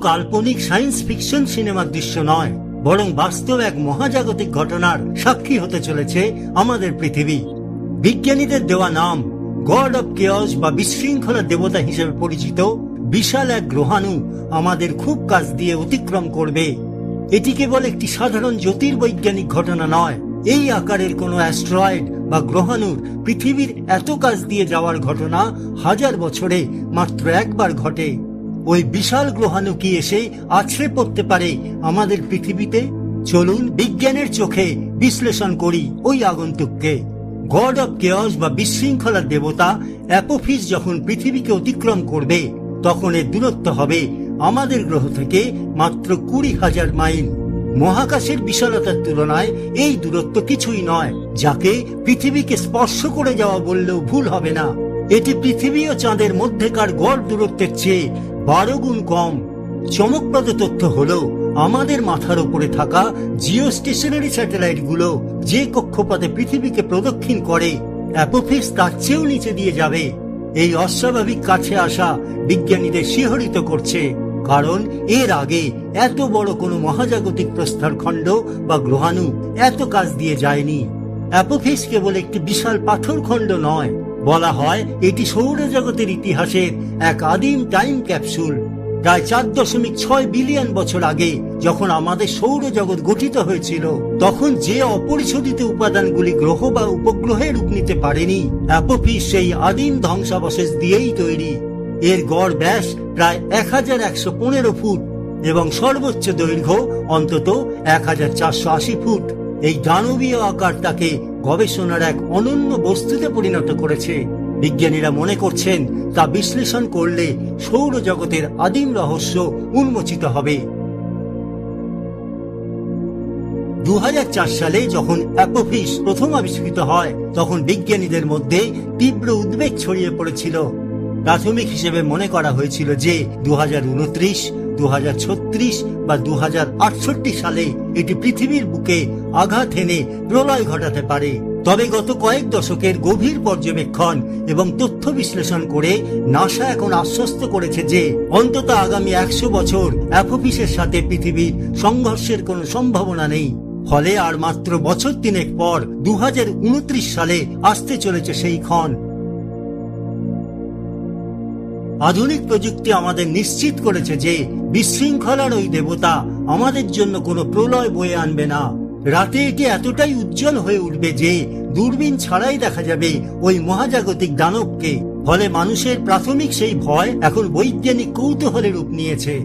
কাল্পনিক science fiction সিনেমার দৃশ্য নয়, বরং বাস্তব এক মহাজাগতিক ঘটনার সাক্ষী হতে চলেছে আমাদের পৃথিবী। বিজ্ঞানীদের দেওয়া নাম গড অব কেয়স বা বিশৃঙ্খলার দেবতা হিসেবে পরিচিত বিশাল এক গ্রহাণু আমাদের খুব কাছ দিয়ে অতিক্রম করবে। এটি কেবল একটি সাধারণ জ্যোতির্বৈজ্ঞানিক ঘটনা নয়, এই আকারের কোনো অ্যাস্ট্রয়েড বা গ্রহাণুর পৃথিবীর এত কাছ দিয়ে যাওয়ার ঘটনা হাজার বছরে মাত্র একবার ঘটে। ওই বিশাল গ্রহাণু কি এসে আছড়ে পড়তে পারে আমাদের পৃথিবীতে? চলুন বিজ্ঞানের চোখে বিশ্লেষণ করি ওই আগন্তুককে। গড অব কেয়স বা বিশৃঙ্খলার দেবতা অ্যাপোফিস যখন পৃথিবীকে অতিক্রম করবে, তখন এর দূরত্ব হবে আমাদের গ্রহ থেকে মাত্র 20,000 মাইল। মহাকাশের বিশালতার তুলনায় এই দূরত্ব কিছুই নয়, যাকে পৃথিবীকে স্পর্শ করে যাওয়া বললেও ভুল হবে না। এটি পৃথিবী ও চাঁদের মধ্যেকার গড় দূরত্বের চেয়ে 12 গুণ কম। চমকপ্রদ তথ্য হলো, আমাদের মাথার উপরে থাকা জিও স্টেশনারি স্যাটেলাইট গুলো যে কক্ষপথে পৃথিবীকে প্রদক্ষিণ করে, অ্যাপোফিস তার চেয়েও নিচে দিয়ে যাবে। এই অস্বাভাবিক কাছে আসা বিজ্ঞানীদের শিহরিত করছে, কারণ এর আগে এত বড় কোনো মহাজাগতিক প্রস্তরখণ্ড বা গ্রহাণু এত কাছ দিয়ে যায়নি। অ্যাপোফিস কেবল একটি বিশাল পাথরখণ্ড নয়, বলা হয় এটি সৌরজগতের ইতিহাসের এক আদিম টাইম ক্যাপসুল। প্রায় 4.6 বিলিয়ন বছর আগে যখন আমাদের সৌরজগৎ গঠিত হয়েছিল, তখন যে অপরিশোধিত উপাদানগুলি গ্রহ বা উপগ্রহে রূপ নিতে পারেনি, অ্যাপোফিস সেই আদিম ধ্বংসাবশেষ দিয়েই তৈরি। এর গড় ব্যাস প্রায় 1115 ফুট এবং সর্বোচ্চ দৈর্ঘ্য অন্তত 1480 ফুট। এই দানবীয় আকার তাকে গবেষণার এক অনন্য বস্তুতে পরিণত করেছে। বিজ্ঞানীরা মনে করছেন তা বিশ্লেষণ করলে সৌরজগতের আদিম রহস্য উন্মোচিত হবে। 2004 সালে যখন অ্যাপোফিস প্রথম আবিষ্কৃত হয়, তখন বিজ্ঞানীদের মধ্যে তীব্র উদ্বেগ ছড়িয়ে পড়েছিল। প্রাথমিক হিসেবে মনে করা হয়েছিল যে 2029, 2036 বা 2068 সালে এটি পৃথিবীর বুকে আঘাত এনে প্রলয় ঘটাতে পারে। তবে গত কয়েক দশকের গভীর পর্যবেক্ষণ এবং তথ্য বিশ্লেষণ করে নাসা এখন আশ্বস্ত করেছে যে অন্তত আগামী 100 বছর অ্যাপোফিসের সাথে পৃথিবীর সংঘর্ষের কোনো সম্ভাবনা নেই। ফলে আর মাত্র বছর 3 পর 2029 সালে আসতে চলেছে সেই ক্ষণ। আধুনিক প্রযুক্তি আমাদের নিশ্চিত করেছে যে বিশৃঙ্খলার ওই দেবতা আমাদের জন্য কোনো প্রলয় বয়ে আনবে না। রাতে এটি এতটাই উজ্জ্বল হয়ে উঠবে যে দূরবীন ছাড়াই দেখা যাবে ওই মহাজাগতিক দানবকে। ফলে মানুষের প্রাথমিক সেই ভয় এখন বৈজ্ঞানিক কৌতূহলে রূপ নিয়েছে।